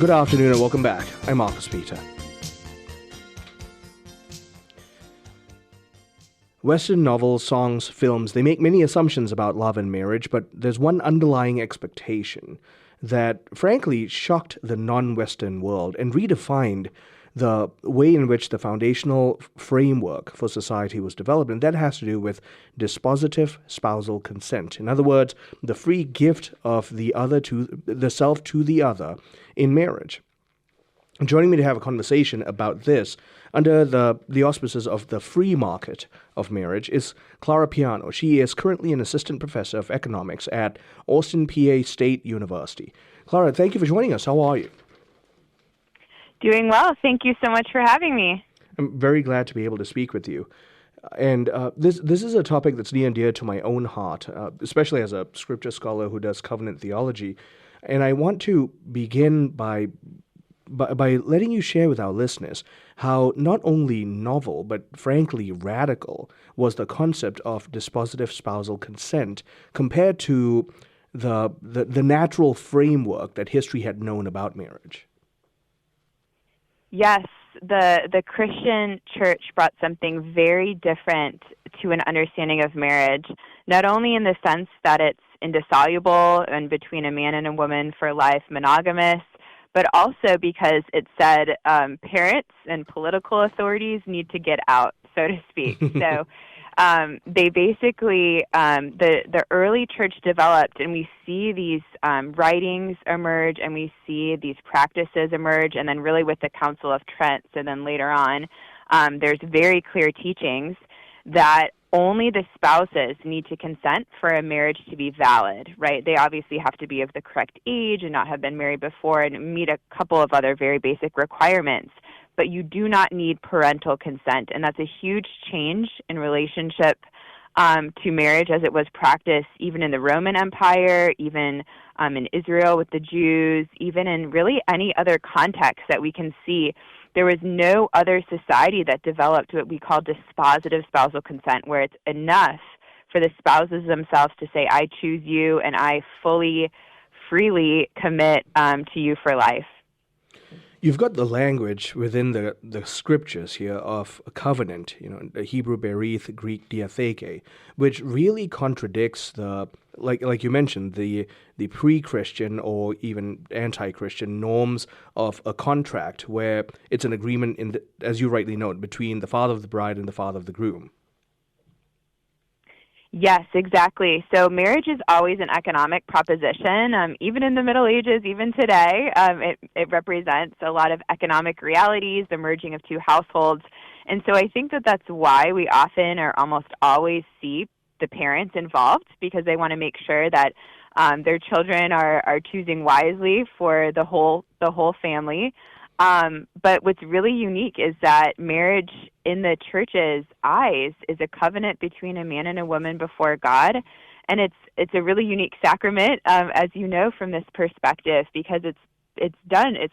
Good afternoon and welcome back. I'm Marcus Peter. Western novels, songs, films, they make many assumptions about love and marriage, but there's one underlying expectation that frankly shocked the non-Western world and redefined the way in which the foundational framework for society was developed, and that has to do with dispositive spousal consent. In other words, the free gift of the self to the other in marriage. Joining me to have a conversation about this under the auspices of the free market of marriage is Clara Piano. She is currently an assistant professor of economics at Austin PA State University. Clara, thank you for joining us. How are you? Doing well. Thank you so much for having me. I'm very glad to be able to speak with you. And this is a topic that's near and dear to my own heart, especially as a scripture scholar who does covenant theology. And I want to begin by letting you share with our listeners how not only novel, but frankly radical was the concept of dispositive spousal consent compared to the natural framework that history had known about marriage. Yes, the Christian church brought something very different to an understanding of marriage, not only in the sense that it's indissoluble and between a man and a woman for life, monogamous, but also because it said parents and political authorities need to get out, so to speak. So they basically, the early church developed, and we see these writings emerge, and we see these practices emerge, and then really with the Council of Trent, and then later on, there's very clear teachings that only the spouses need to consent for a marriage to be valid, right? They obviously have to be of the correct age and not have been married before and meet a couple of other very basic requirements. But you do not need parental consent, and that's a huge change in relationship to marriage as it was practiced even in the Roman Empire, even in Israel with the Jews, even in really any other context that we can see. There was no other society that developed what we call dispositive spousal consent, where it's enough for the spouses themselves to say, I choose you and I freely commit to you for life. You've got the language within the scriptures here of a covenant, the Hebrew berith, Greek diatheke, which really contradicts the, like you mentioned, the pre-Christian or even anti-Christian norms of a contract where it's an agreement, as you rightly note, between the father of the bride and the father of the groom. Yes, exactly. So marriage is always an economic proposition. Even in the Middle Ages, even today, it represents a lot of economic realities, the merging of two households. And so I think that that's why we often or almost always see the parents involved, because they want to make sure that their children are choosing wisely for the whole family. But what's really unique is that marriage in the church's eyes is a covenant between a man and a woman before God. And it's a really unique sacrament, as you know, from this perspective, because it's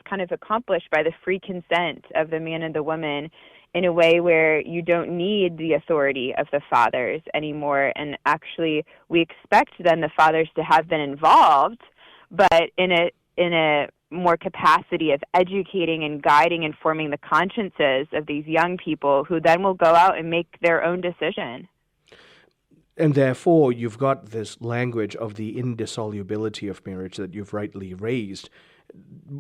kind of accomplished by the free consent of the man and the woman in a way where you don't need the authority of the fathers anymore. And actually, we expect then the fathers to have been involved, but in a more capacity of educating and guiding and forming the consciences of these young people who then will go out and make their own decision. And therefore, you've got this language of the indissolubility of marriage that you've rightly raised.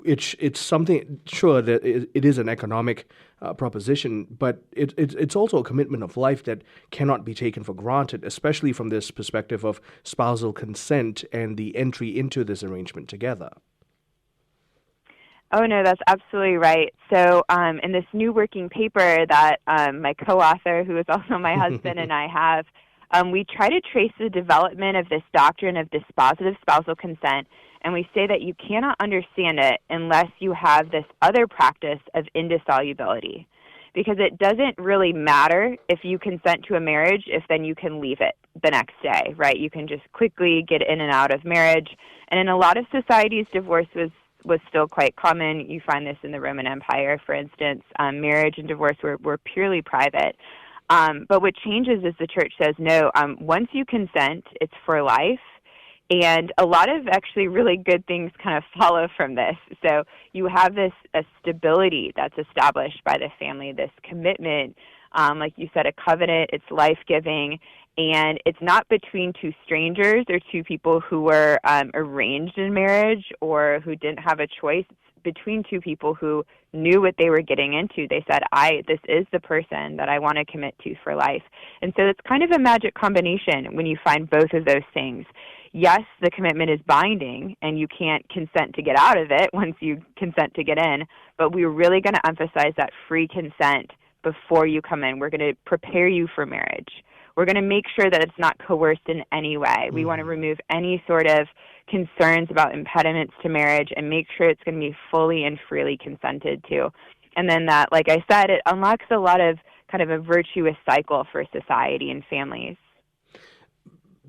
It's something, sure, that it is an economic proposition, but it's also a commitment of life that cannot be taken for granted, especially from this perspective of spousal consent and the entry into this arrangement together. Oh, no, that's absolutely right. So in this new working paper that my co-author, who is also my husband, and I have, we try to trace the development of this doctrine of dispositive spousal consent, and we say that you cannot understand it unless you have this other practice of indissolubility, because it doesn't really matter if you consent to a marriage if then you can leave it the next day, right? You can just quickly get in and out of marriage, and in a lot of societies, divorce was still quite common. You find this in the Roman Empire, for instance. Marriage and divorce were purely private. But what changes is the church says, no, once you consent, it's for life. And a lot of actually really good things kind of follow from this. So you have this a stability that's established by the family, this commitment, like you said, a covenant, it's life-giving, and it's not between two strangers or two people who were arranged in marriage or who didn't have a choice. It's between two people who knew what they were getting into. They said, this is the person that I want to commit to for life. And so it's kind of a magic combination when you find both of those things. Yes, the commitment is binding, and you can't consent to get out of it once you consent to get in, but we're really going to emphasize that free consent before you come in. We're going to prepare you for marriage. We're going to make sure that it's not coerced in any way. We want to remove any sort of concerns about impediments to marriage and make sure it's going to be fully and freely consented to. And then that, like I said, it unlocks a lot of kind of a virtuous cycle for society and families.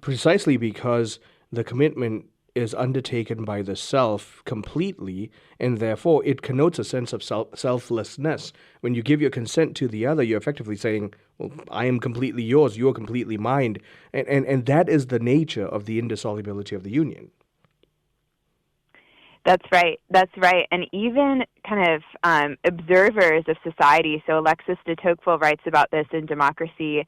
Precisely because the commitment is undertaken by the self completely, and therefore it connotes a sense of selflessness. When you give your consent to the other, you're effectively saying, well, I am completely yours, you're completely mine. And that is the nature of the indissolubility of the union. That's right. That's right. And even kind of observers of society, so Alexis de Tocqueville writes about this in Democracy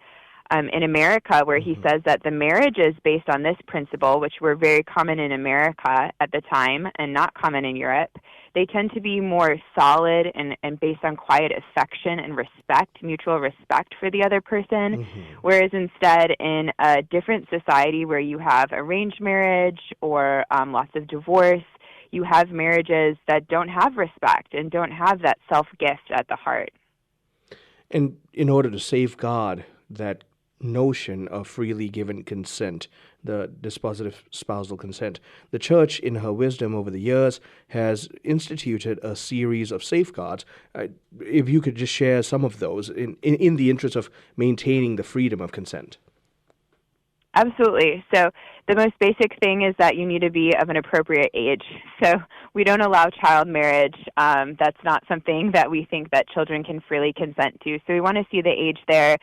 in America, where he says that the marriages based on this principle, which were very common in America at the time and not common in Europe, they tend to be more solid and based on quiet affection and respect, mutual respect for the other person, whereas instead in a different society where you have arranged marriage or lots of divorce, you have marriages that don't have respect and don't have that self-gift at the heart. And in order to safeguard that notion of freely given consent, the dispositive spousal consent, the Church, in her wisdom over the years, has instituted a series of safeguards. If you could just share some of those in the interest of maintaining the freedom of consent. Absolutely. So the most basic thing is that you need to be of an appropriate age. So we don't allow child marriage. That's not something that we think that children can freely consent to. So we want to see the age there.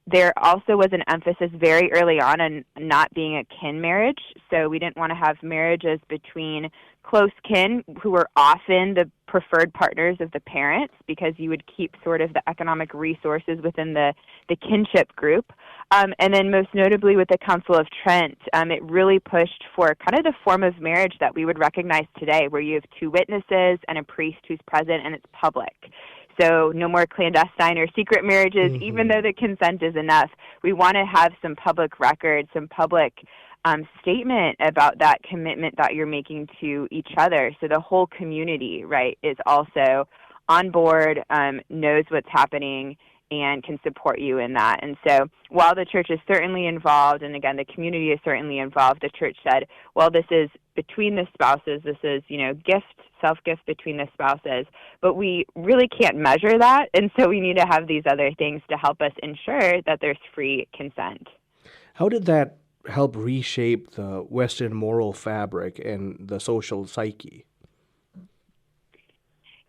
There also was an emphasis very early on not being a kin marriage. So we didn't want to have marriages between close kin who were often the preferred partners of the parents, because you would keep sort of the economic resources within the kinship group. And then most notably with the Council of Trent, it really pushed for kind of the form of marriage that we would recognize today, where you have two witnesses and a priest who's present and it's public. So no more clandestine or secret marriages, even though the consent is enough. We want to have some public record, some public statement about that commitment that you're making to each other. So the whole community, right, is also on board, knows what's happening, and can support you in that. And so while the church is certainly involved, and again, the community is certainly involved, the church said, well, this is between the spouses, this is, self-gift between the spouses, but we really can't measure that, and so we need to have these other things to help us ensure that there's free consent. How did that help reshape the Western moral fabric and the social psyche?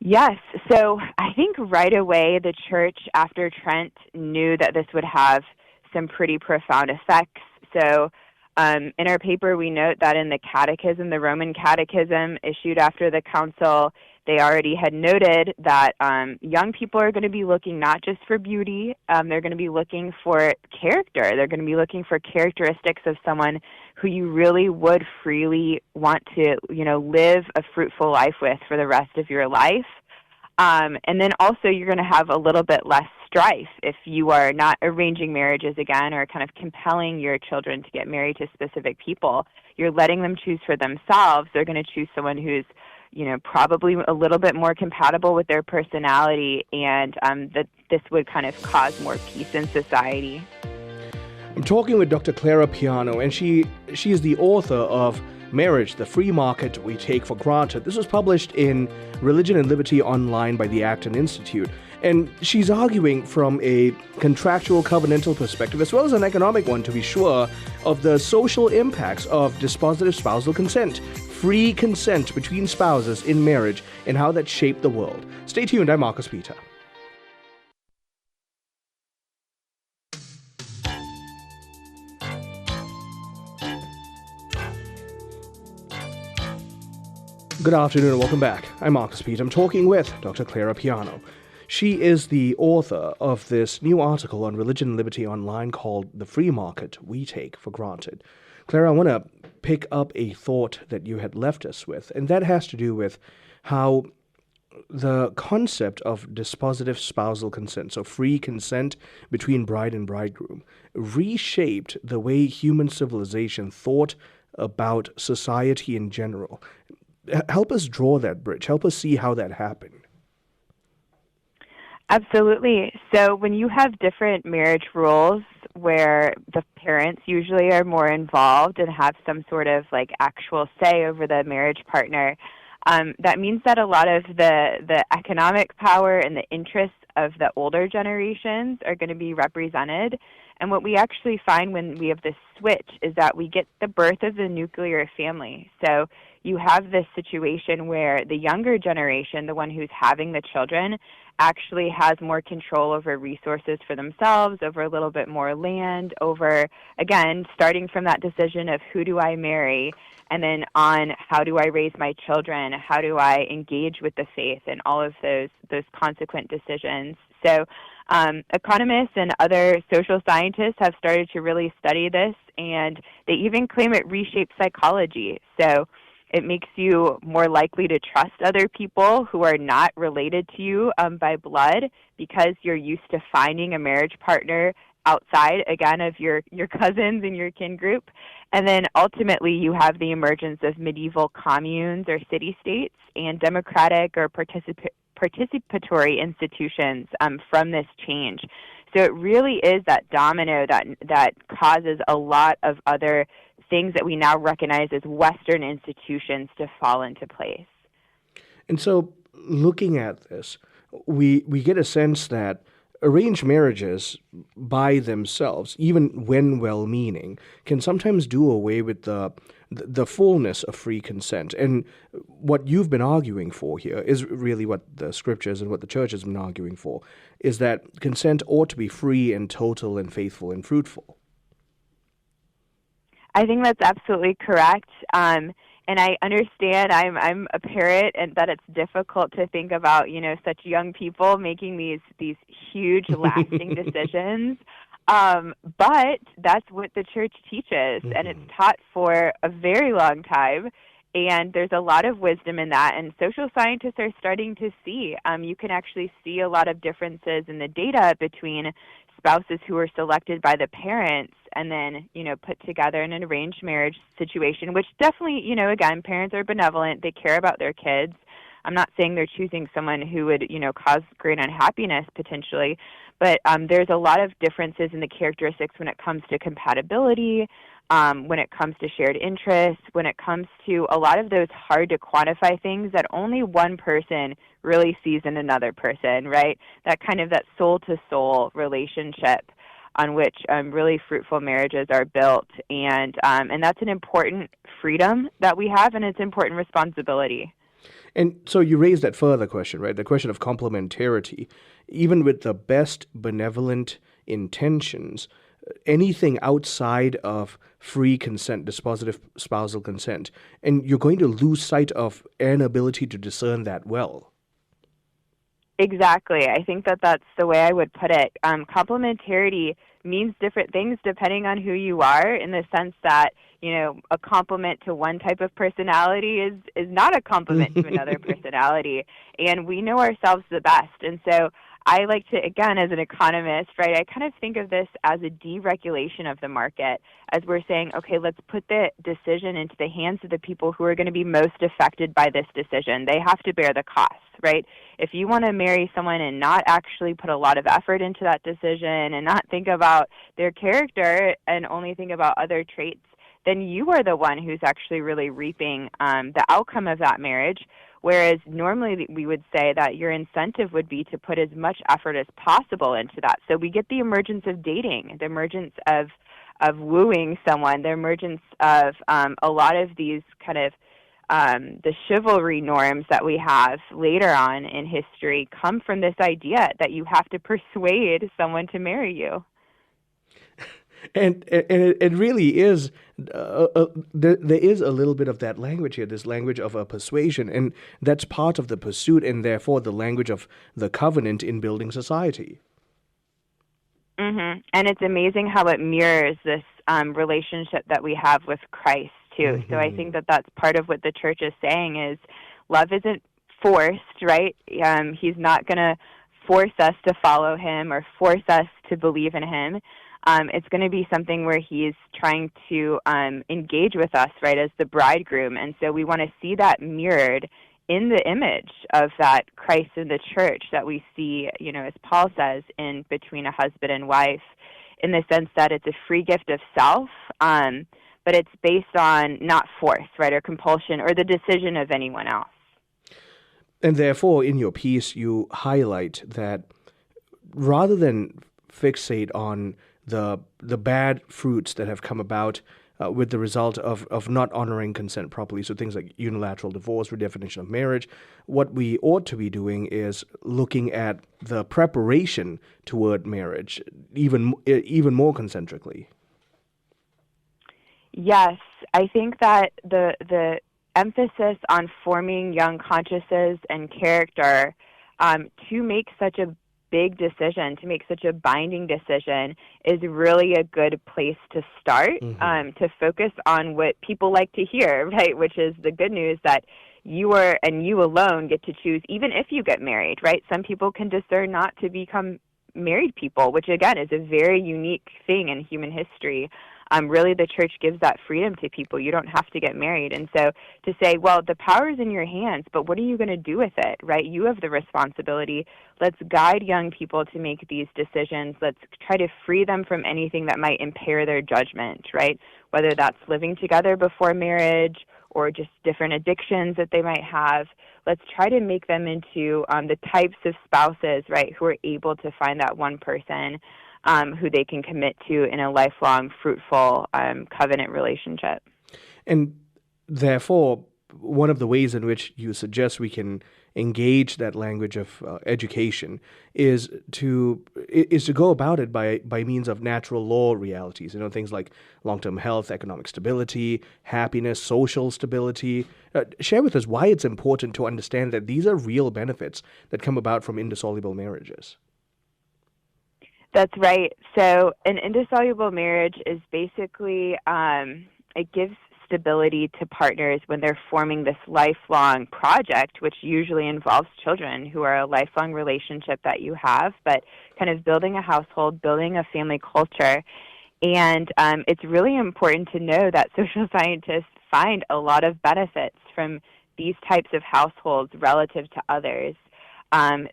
Yes. So I think right away the church after Trent knew that this would have some pretty profound effects. So in our paper, we note that in the catechism, the Roman catechism issued after the council, they already had noted that young people are going to be looking not just for beauty, they're going to be looking for character. They're going to be looking for characteristics of someone who you really would freely want to, live a fruitful life with for the rest of your life. And then also you're going to have a little bit less strife if you are not arranging marriages again or kind of compelling your children to get married to specific people. You're letting them choose for themselves. They're going to choose someone who's probably a little bit more compatible with their personality, and that this would kind of cause more peace in society. I'm talking with Dr. Clara Piano, and she is the author of Marriage, the Free Market We Take for Granted. This was published in Religion and Liberty Online by the Acton Institute. And she's arguing from a contractual covenantal perspective, as well as an economic one to be sure, of the social impacts of dispositive spousal consent, free consent between spouses in marriage, and how that shaped the world. Stay tuned, I'm Marcus Peter. Good afternoon and welcome back. I'm Marcus Pete. I'm talking with Dr. Clara Piano. She is the author of this new article on religion and liberty online called The Free Market We Take for Granted. Clara, I want to pick up a thought that you had left us with, and that has to do with how the concept of dispositive spousal consent, so free consent between bride and bridegroom, reshaped the way human civilization thought about society in general. Help us draw that bridge. Help us see how that happened. Absolutely. So when you have different marriage rules where the parents usually are more involved and have some sort of like actual say over the marriage partner, that means that a lot of the economic power and the interests of the older generations are going to be represented. And what we actually find when we have this switch is that we get the birth of the nuclear family. So you have this situation where the younger generation, the one who's having the children, actually has more control over resources for themselves, over a little bit more land, over, again, starting from that decision of who do I marry, and then on how do I raise my children, how do I engage with the faith, and all of those consequent decisions. So economists and other social scientists have started to really study this, and they even claim it reshapes psychology. So it makes you more likely to trust other people who are not related to you by blood, because you're used to finding a marriage partner outside, again, of your cousins and your kin group. And then ultimately you have the emergence of medieval communes or city-states and democratic or participatory institutions from this change. So it really is that domino that causes a lot of other things that we now recognize as Western institutions to fall into place. And so looking at this, we get a sense that arranged marriages by themselves, even when well-meaning, can sometimes do away with the fullness of free consent. And what you've been arguing for here is really what the scriptures and what the church has been arguing for, is that consent ought to be free and total and faithful and fruitful. I think that's absolutely correct. And I understand I'm a parent and that it's difficult to think about, such young people making these huge lasting decisions. But that's what the church teaches, and it's taught for a very long time. And there's a lot of wisdom in that, and social scientists are starting to see. You can actually see a lot of differences in the data between spouses who are selected by the parents and then, put together in an arranged marriage situation, which definitely, again, parents are benevolent. They care about their kids. I'm not saying they're choosing someone who would, cause great unhappiness potentially, but there's a lot of differences in the characteristics when it comes to compatibility, when it comes to shared interests, when it comes to a lot of those hard to quantify things that only one person really sees in another person, right? That kind of that soul-to-soul relationship on which really fruitful marriages are built. And that's an important freedom that we have, and it's an important responsibility. And so you raised that further question, right? The question of complementarity. Even with the best benevolent intentions, anything outside of free consent, dispositive spousal consent, and you're going to lose sight of an ability to discern that well. Exactly. I think that's the way I would put it. Complementarity means different things depending on who you are, in the sense that, a compliment to one type of personality is not a compliment to another personality. And we know ourselves the best. And so I like to, again, as an economist, right, I kind of think of this as a deregulation of the market, as we're saying, okay, let's put the decision into the hands of the people who are going to be most affected by this decision. They have to bear the costs, right? If you want to marry someone and not actually put a lot of effort into that decision and not think about their character and only think about other traits, then you are the one who's actually really reaping the outcome of that marriage. Whereas normally we would say that your incentive would be to put as much effort as possible into that. So we get the emergence of dating, the emergence of wooing someone, the emergence of a lot of these kind of the chivalry norms that we have later on in history come from this idea that you have to persuade someone to marry you. And it really is, there is a little bit of that language here, this language of a persuasion, and that's part of the pursuit, and therefore the language of the covenant in building society. And it's amazing how it mirrors this relationship that we have with Christ, too. So I think that that's part of what the church is saying is love isn't forced, right? He's not going to force us to follow him or force us to believe in him. It's going to be something where he's trying to engage with us, right, as the bridegroom. And so we want to see that mirrored in the image of that Christ in the church that we see, as Paul says, in between a husband and wife, in the sense that it's a free gift of self, but it's based on not force, right, or compulsion or the decision of anyone else. And therefore, in your piece, you highlight that rather than fixate on the bad fruits that have come about with the result of not honoring consent properly, so things like unilateral divorce, redefinition of marriage, what we ought to be doing is looking at the preparation toward marriage even more concentrically. Yes, I think that the emphasis on forming young consciences and character to make such a big decision, to make such a binding decision, is really a good place to start, to focus on what people like to hear, right, which is the good news that you alone get to choose, even if you get married, right? Some people can discern not to become married people, which, again, is a very unique thing in human history. Really, the church gives that freedom to people. You don't have to get married. And so to say, well, the power is in your hands, but what are you going to do with it, right? You have the responsibility. Let's guide young people to make these decisions. Let's try to free them from anything that might impair their judgment, right? Whether that's living together before marriage or just different addictions that they might have. Let's try to make them into the types of spouses, right, who are able to find that one person who they can commit to in a lifelong, fruitful covenant relationship. And therefore, one of the ways in which you suggest we can engage that language of education is to go about it by means of natural law realities. Things like long-term health, economic stability, happiness, social stability. Share with us why it's important to understand that these are real benefits that come about from indissoluble marriages. That's right. So an indissoluble marriage is basically, it gives stability to partners when they're forming this lifelong project, which usually involves children who are a lifelong relationship that you have, but kind of building a household, building a family culture. And it's really important to know that social scientists find a lot of benefits from these types of households relative to others.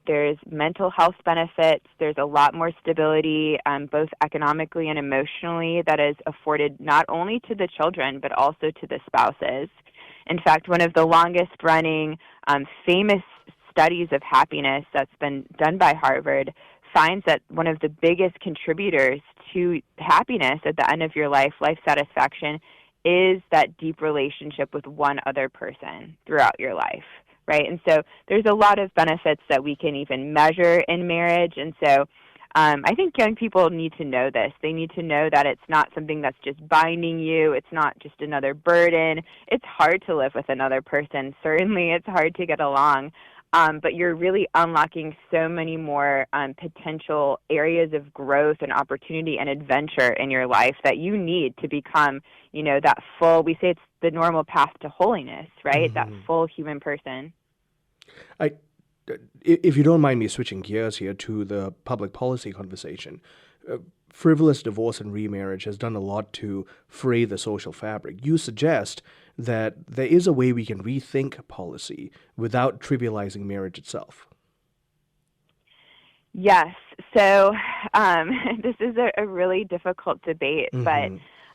There's mental health benefits. There's a lot more stability, both economically and emotionally, that is afforded not only to the children, but also to the spouses. In fact, one of the longest-running famous studies of happiness that's been done by Harvard finds that one of the biggest contributors to happiness at the end of your life satisfaction, is that deep relationship with one other person throughout your life. Right, and so there's a lot of benefits that we can even measure in marriage, and so I think young people need to know this. They need to know that it's not something that's just binding you. It's not just another burden. It's hard to live with another person. Certainly, it's hard to get along, but you're really unlocking so many more potential areas of growth and opportunity and adventure in your life that you need to become, that full, we say it's the normal path to holiness, right? That full human person. If you don't mind me switching gears here to the public policy conversation, frivolous divorce and remarriage has done a lot to fray the social fabric. You suggest that there is a way we can rethink policy without trivializing marriage itself. Yes. So this is a really difficult debate, but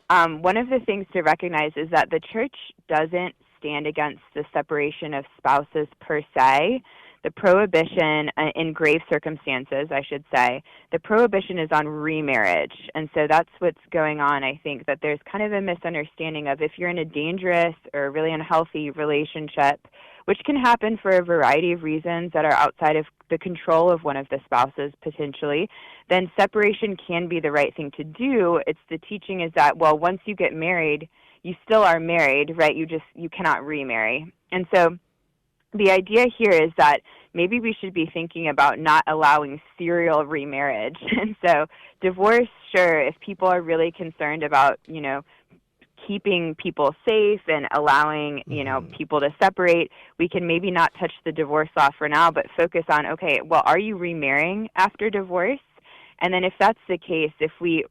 one of the things to recognize is that the church doesn't stand against the separation of spouses per se. The prohibition, in grave circumstances, I should say, the prohibition is on remarriage. And so that's what's going on. I think that there's kind of a misunderstanding of if you're in a dangerous or really unhealthy relationship which can happen for a variety of reasons that are outside of the control of one of the spouses potentially, then separation can be the right thing to do. It's the teaching is that, well, once you get married, you still are married, right? You cannot remarry. And so the idea here is that maybe we should be thinking about not allowing serial remarriage. And so divorce, sure, if people are really concerned about, keeping people safe and allowing, people to separate, we can maybe not touch the divorce law for now, but focus on, okay, well, are you remarrying after divorce? And then if that's the case, if we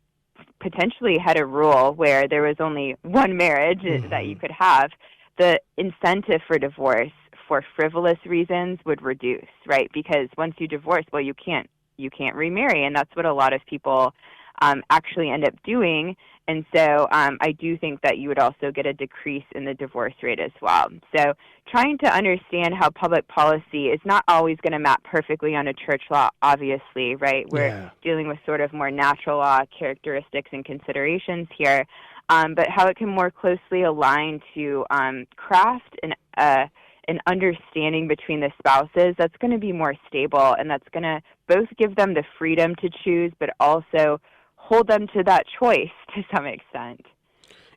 potentially had a rule where there was only one marriage that you could have, the incentive for divorce for frivolous reasons would reduce, right? Because once you divorce, well, you can't remarry, and that's what a lot of people actually end up doing. And so I do think that you would also get a decrease in the divorce rate as well. So trying to understand how public policy is not always going to map perfectly on a church law, obviously, right? We're dealing with sort of more natural law characteristics and considerations here, but how it can more closely align to craft an understanding between the spouses that's going to be more stable, and that's going to both give them the freedom to choose, but also hold them to that choice to some extent.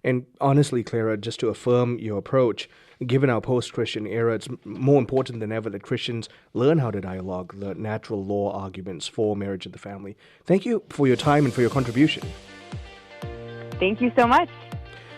And honestly, Clara, just to affirm your approach, given our post-Christian era, it's more important than ever that Christians learn how to dialogue the natural law arguments for marriage and the family. Thank you for your time and for your contribution. Thank you so much.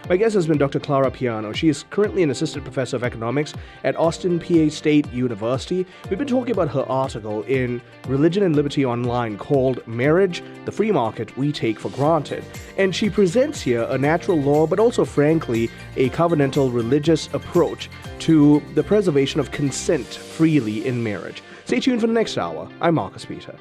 My guest has been Dr. Clara Piano. She is currently an assistant professor of economics at Austin PA State University. We've been talking about her article in Religion and Liberty Online called Marriage, the Free Market We Take for Granted. And she presents here a natural law, but also, frankly, a covenantal religious approach to the preservation of consent freely in marriage. Stay tuned for the next hour. I'm Marcus Peter.